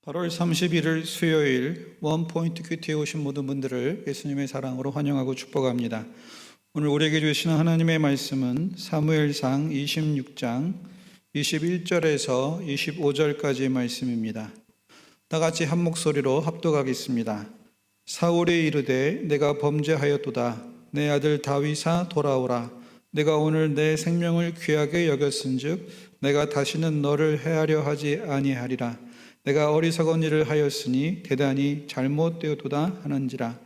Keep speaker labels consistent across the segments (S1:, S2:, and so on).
S1: 8월 31일 수요일 원포인트 큐티에 오신 모든 분들을 예수님의 사랑으로 환영하고 축복합니다. 오늘 우리에게 주시는 하나님의 말씀은 사무엘상 26장 21절에서 25절까지의 말씀입니다. 다같이 한 목소리로 합독하겠습니다. 사울이 이르되 내가 범죄하였도다. 내 아들 다윗아 돌아오라. 내가 오늘 내 생명을 귀하게 여겼은즉 내가 다시는 너를 해하려 하지 아니하리라. 내가 어리석은 일을 하였으니 대단히 잘못되었도다 하는지라.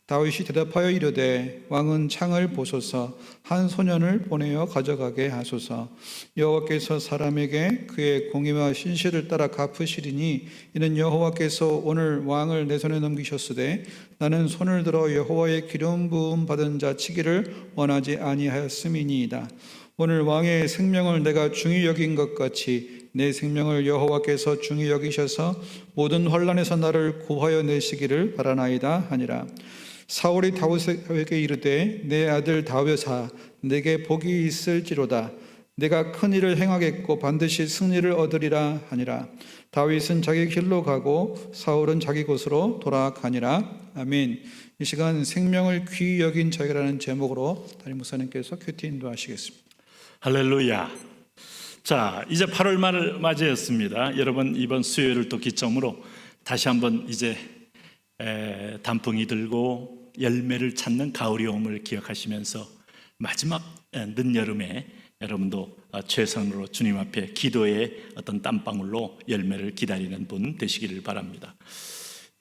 S1: 다윗이 대답하여 이르되 왕은 창을 보소서. 한 소년을 보내어 가져가게 하소서. 여호와께서 사람에게 그의 공의와 신실을 따라 갚으시리니 이는 여호와께서 오늘 왕을 내 손에 넘기셨으되 나는 손을 들어 여호와의 기름 부음 받은 자 치기를 원하지 아니하였음이니이다. 오늘 왕의 생명을 내가 중히 여긴 것 같이 내 생명을 여호와께서 중히 여기셔서 모든 환난에서 나를 구하여 내시기를 바라나이다 하니라. 사울이 다윗에게 이르되 내 아들 다윗아 내게 복이 있을지로다. 내가 큰 일을 행하겠고 반드시 승리를 얻으리라 하니라. 다윗은 자기 길로 가고 사울은 자기 곳으로 돌아가니라. 아멘. 이 시간 생명을 귀히 여긴 자라는 제목으로 담임 목사님께서 큐티 인도하시겠습니다.
S2: 할렐루야. 자, 이제 8월 말을 맞이했습니다. 여러분, 이번 수요일을 또 기점으로 다시 한번 이제 단풍이 들고 열매를 찾는 가을이 옴을 기억하시면서 마지막 늦여름에 여러분도 최선으로 주님 앞에 기도의 어떤 땀방울로 열매를 기다리는 분 되시기를 바랍니다.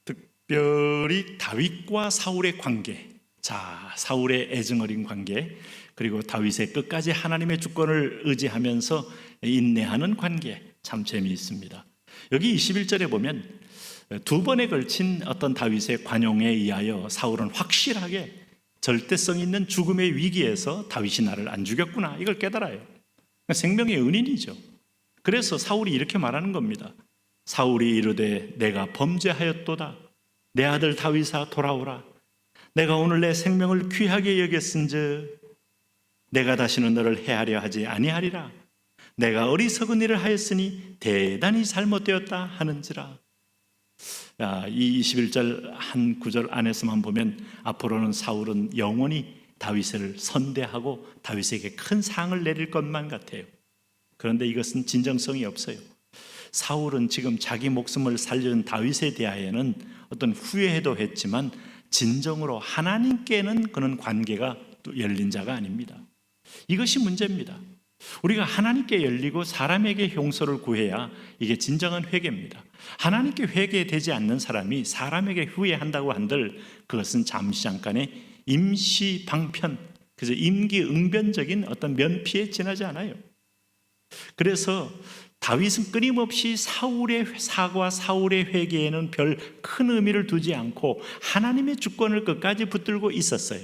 S2: 특별히 다윗과 사울의 관계, 자, 사울의 애증어린 관계, 그리고 다윗의 끝까지 하나님의 주권을 의지하면서 인내하는 관계, 참 재미있습니다. 여기 21절에 보면 두 번에 걸친 어떤 다윗의 관용에 의하여 사울은 확실하게 절대성 있는 죽음의 위기에서 다윗이 나를 안 죽였구나, 이걸 깨달아요. 생명의 은인이죠. 그래서 사울이 이렇게 말하는 겁니다. 사울이 이르되 내가 범죄하였도다. 내 아들 다윗아 돌아오라. 내가 오늘 내 생명을 귀하게 여겼은즉 내가 다시는 너를 해하려 하지 아니하리라. 내가 어리석은 일을 하였으니 대단히 잘못되었다 하는지라. 이 21절 한 구절 안에서만 보면 앞으로는 사울은 영원히 다윗을 선대하고 다윗에게 큰 상을 내릴 것만 같아요. 그런데 이것은 진정성이 없어요. 사울은 지금 자기 목숨을 살려준 다윗에 대하여는 어떤 후회도 했지만 진정으로 하나님께는 그런 관계가 또 열린 자가 아닙니다. 이것이 문제입니다. 우리가 하나님께 열리고 사람에게 용서를 구해야 이게 진정한 회개입니다. 하나님께 회개되지 않는 사람이 사람에게 후회한다고 한들 그것은 잠시 잠깐의 임시 방편, 그래서 임기응변적인 어떤 면피에 지나지 않아요. 그래서 다윗은 끊임없이 사울의 사과, 사울의 회개에는 별 큰 의미를 두지 않고 하나님의 주권을 끝까지 붙들고 있었어요.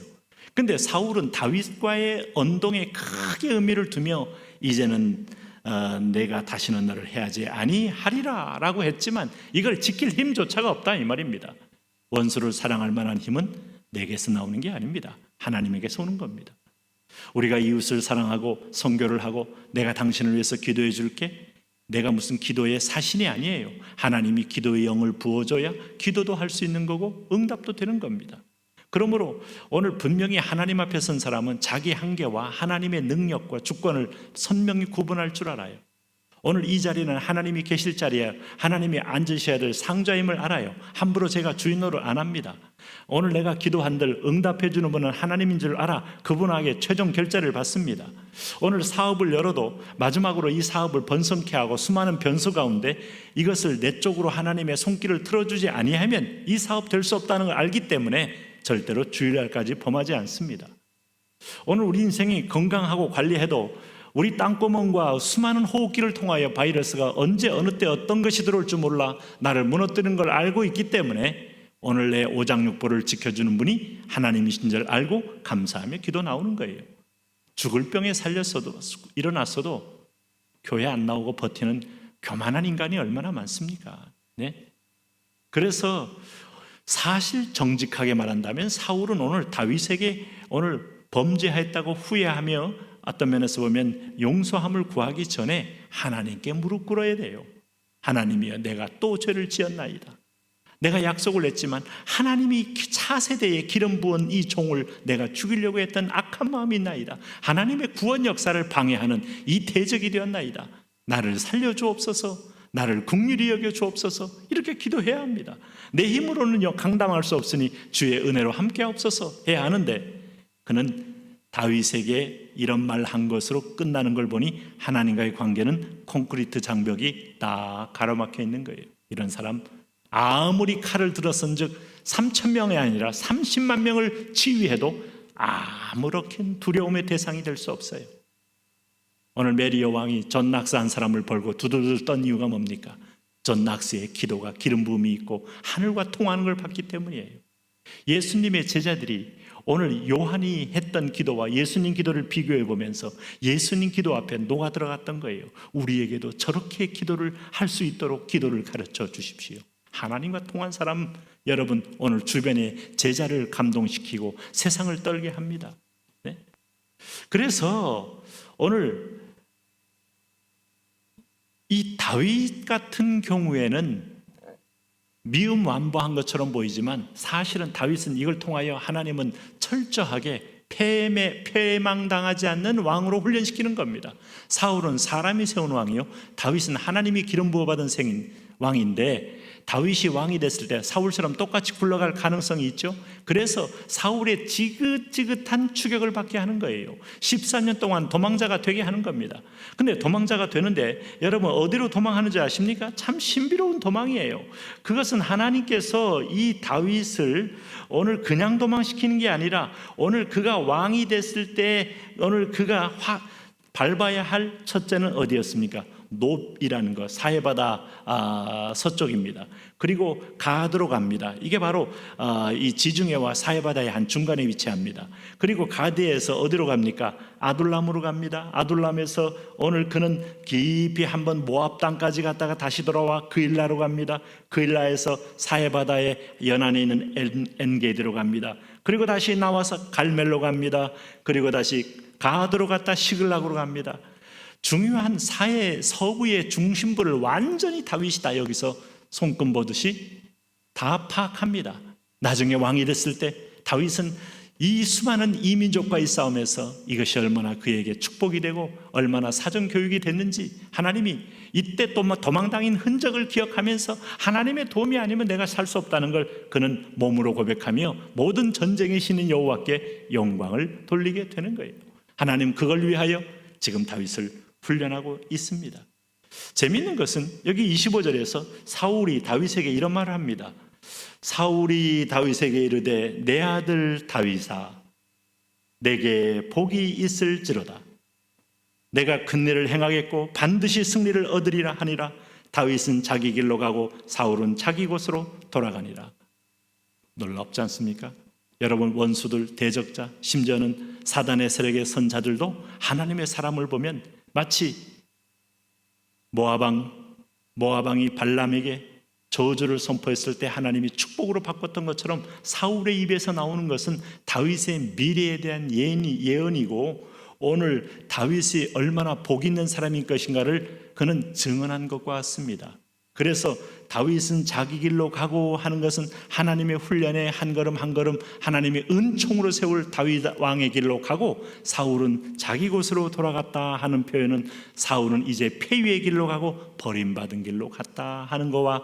S2: 근데 사울은 다윗과의 언동에 크게 의미를 두며 이제는 내가 다시는 너를 해하지 아니하리라 라고 했지만 이걸 지킬 힘조차가 없다, 이 말입니다. 원수를 사랑할 만한 힘은 내게서 나오는 게 아닙니다. 하나님에게서 오는 겁니다. 우리가 이웃을 사랑하고 선교를 하고 내가 당신을 위해서 기도해 줄게, 내가 무슨 기도의 사신이 아니에요. 하나님이 기도의 영을 부어줘야 기도도 할 수 있는 거고 응답도 되는 겁니다. 그러므로 오늘 분명히 하나님 앞에 선 사람은 자기 한계와 하나님의 능력과 주권을 선명히 구분할 줄 알아요. 오늘 이 자리는 하나님이 계실 자리에 하나님이 앉으셔야 될 상자임을 알아요. 함부로 제가 주인노를 안 합니다. 오늘 내가 기도한들 응답해 주는 분은 하나님인 줄 알아 그분에게 최종 결제를 받습니다. 오늘 사업을 열어도 마지막으로 이 사업을 번성케 하고 수많은 변수 가운데 이것을 내 쪽으로 하나님의 손길을 틀어주지 아니하면 이 사업 될 수 없다는 걸 알기 때문에 절대로 주일날까지 범하지 않습니다. 오늘 우리 인생이 건강하고 관리해도 우리 땅구멍과 수많은 호흡기를 통하여 바이러스가 언제 어느 때 어떤 것이 들어올 줄 몰라 나를 무너뜨리는 걸 알고 있기 때문에 오늘 내 오장육부를 지켜주는 분이 하나님이신 줄 알고 감사하며 기도 나오는 거예요. 죽을 병에 살렸어도 일어났어도 교회 안 나오고 버티는 교만한 인간이 얼마나 많습니까? 네? 그래서 사실 정직하게 말한다면 사울은 오늘 다윗에게 오늘 범죄했다고 후회하며 어떤 면에서 보면 용서함을 구하기 전에 하나님께 무릎 꿇어야 돼요. 하나님이여 내가 또 죄를 지었나이다. 내가 약속을 했지만 하나님이 차세대에 기름 부은 이 종을 내가 죽이려고 했던 악한 마음이 있나이다. 하나님의 구원 역사를 방해하는 이 대적이 되었나이다. 나를 살려주옵소서, 나를 긍휼히 여겨주옵소서. 이렇게 기도해야 합니다. 내 힘으로는 감당할 수 없으니 주의 은혜로 함께하옵소서 해야 하는데, 그는 다윗에게 이런 말 한 것으로 끝나는 걸 보니 하나님과의 관계는 콘크리트 장벽이 딱 가로막혀 있는 거예요. 이런 사람 아무리 칼을 들었은즉 3,000명이 아니라 30만 명을 지휘해도 아무렇게 두려움의 대상이 될 수 없어요. 오늘 메리어 왕이 전 낙스한 사람을 벌고 두들들 떤 이유가 뭡니까? 전 낙스의 기도가 기름 부음이 있고 하늘과 통하는 걸 봤기 때문이에요. 예수님의 제자들이 오늘 요한이 했던 기도와 예수님 기도를 비교해 보면서 예수님 기도 앞에 녹아 들어갔던 거예요. 우리에게도 저렇게 기도를 할 수 있도록 기도를 가르쳐 주십시오. 하나님과 통한 사람, 여러분 오늘 주변의 제자를 감동시키고 세상을 떨게 합니다. 네? 그래서 오늘 이 다윗 같은 경우에는 미움 완보한 것처럼 보이지만 사실은 다윗은 이걸 통하여 하나님은 철저하게 패망당하지 않는 왕으로 훈련시키는 겁니다. 사울은 사람이 세운 왕이요, 다윗은 하나님이 기름 부어받은 왕인데, 다윗이 왕이 됐을 때 사울처럼 똑같이 굴러갈 가능성이 있죠. 그래서 사울의 지긋지긋한 추격을 받게 하는 거예요. 14년 동안 도망자가 되게 하는 겁니다. 근데 도망자가 되는데 여러분 어디로 도망하는지 아십니까? 참 신비로운 도망이에요. 그것은 하나님께서 이 다윗을 오늘 그냥 도망시키는 게 아니라 오늘 그가 왕이 됐을 때 오늘 그가 밟아야 할 첫째는 어디였습니까? 놉이라는 것, 사해바다 서쪽입니다. 그리고 가드로 갑니다. 이게 바로 이 지중해와 사해바다의 한 중간에 위치합니다. 그리고 가드에서 어디로 갑니까? 아둘람으로 갑니다. 아둘람에서 오늘 그는 깊이 한번 모압 땅까지 갔다가 다시 돌아와 그일라로 갑니다. 그일라에서 사해바다의 연안에 있는 엔게디로 갑니다. 그리고 다시 나와서 갈멜로 갑니다. 그리고 다시 가드로 갔다 시글락으로 갑니다. 중요한 사해 서부의 중심부를 완전히 다윗이 다 여기서 손금 보듯이 다 파악합니다. 나중에 왕이 됐을 때 다윗은 이 수많은 이민족과의 싸움에서 이것이 얼마나 그에게 축복이 되고 얼마나 사정교육이 됐는지 하나님이 이때 또 도망당인 흔적을 기억하면서 하나님의 도움이 아니면 내가 살 수 없다는 걸 그는 몸으로 고백하며 모든 전쟁의 신인 여호와께 영광을 돌리게 되는 거예요. 하나님 그걸 위하여 지금 다윗을 훈련하고 있습니다. 재미있는 것은 여기 25절에서 사울이 다윗에게 이런 말을 합니다. 사울이 다윗에게 이르되 내 아들 다윗아 내게 복이 있을지로다. 내가 큰 일을 행하겠고 반드시 승리를 얻으리라 하니라. 다윗은 자기 길로 가고 사울은 자기 곳으로 돌아가니라. 놀랍지 않습니까? 여러분 원수들, 대적자, 심지어는 사단의 세력의 선자들도 하나님의 사람을 보면 마치 모아방이 발람에게 저주를 선포했을 때 하나님이 축복으로 바꿨던 것처럼 사울의 입에서 나오는 것은 다윗의 미래에 대한 예언이고 오늘 다윗이 얼마나 복 있는 사람인 것인가를 그는 증언한 것과 같습니다. 그래서 다윗은 자기 길로 가고 하는 것은 하나님의 훈련에 한 걸음 한 걸음 하나님의 은총으로 세울 다윗 왕의 길로 가고 사울은 자기 곳으로 돌아갔다 하는 표현은 사울은 이제 폐위의 길로 가고 버림받은 길로 갔다 하는 것과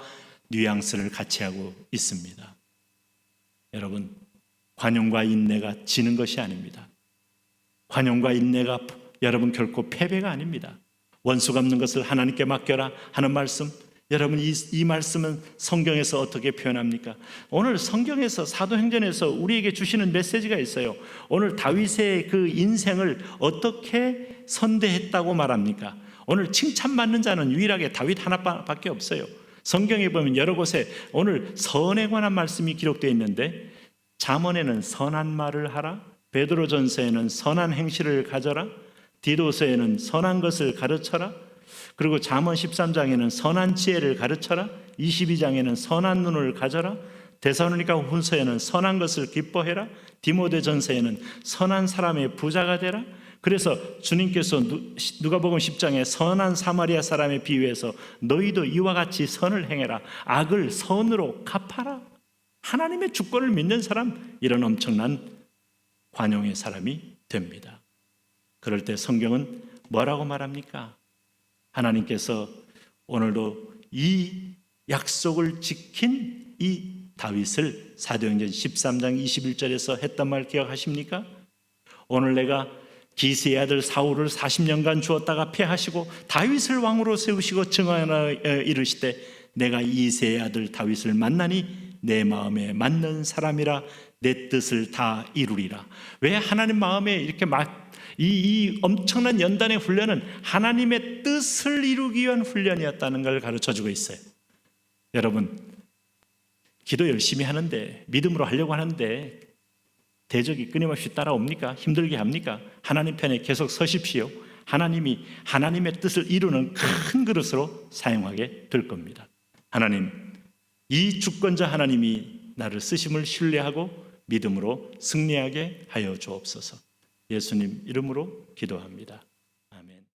S2: 뉘앙스를 같이 하고 있습니다. 여러분, 관용과 인내가 지는 것이 아닙니다. 관용과 인내가 여러분 결코 패배가 아닙니다. 원수 갚는 것을 하나님께 맡겨라 하는 말씀, 여러분 이 말씀은 성경에서 어떻게 표현합니까? 오늘 성경에서 사도행전에서 우리에게 주시는 메시지가 있어요. 오늘 다윗의 그 인생을 어떻게 선대했다고 말합니까? 오늘 칭찬받는 자는 유일하게 다윗 하나밖에 없어요. 성경에 보면 여러 곳에 오늘 선에 관한 말씀이 기록되어 있는데 잠언에는 선한 말을 하라, 베드로전서에는 선한 행실을 가져라, 디도서에는 선한 것을 가르쳐라, 그리고 잠언 13장에는 선한 지혜를 가르쳐라, 22장에는 선한 눈을 가져라, 데살로니가 훈서에는 선한 것을 기뻐해라, 디모데전서에는 선한 사람의 부자가 되라, 그래서 주님께서 누가복음 10장에 선한 사마리아 사람에 비유해서 너희도 이와 같이 선을 행해라. 악을 선으로 갚아라. 하나님의 주권을 믿는 사람, 이런 엄청난 관용의 사람이 됩니다. 그럴 때 성경은 뭐라고 말합니까? 하나님께서 오늘도 이 약속을 지킨 이 다윗을 사도행전 13장 21절에서 했던 말 기억하십니까? 오늘 내가 기스의 아들 사울을 40년간 주었다가 패하시고 다윗을 왕으로 세우시고 증언하여 이르시되 내가 이새의 아들 다윗을 만나니 내 마음에 맞는 사람이라 내 뜻을 다 이루리라. 왜 하나님 마음에 이렇게 이 엄청난 연단의 훈련은 하나님의 뜻을 이루기 위한 훈련이었다는 걸 가르쳐주고 있어요. 여러분, 기도 열심히 하는데, 믿음으로 하려고 하는데 대적이 끊임없이 따라옵니까? 힘들게 합니까? 하나님 편에 계속 서십시오. 하나님이 하나님의 뜻을 이루는 큰 그릇으로 사용하게 될 겁니다. 하나님, 이 주권자 하나님이 나를 쓰심을 신뢰하고 믿음으로 승리하게 하여 주옵소서. 예수님 이름으로 기도합니다.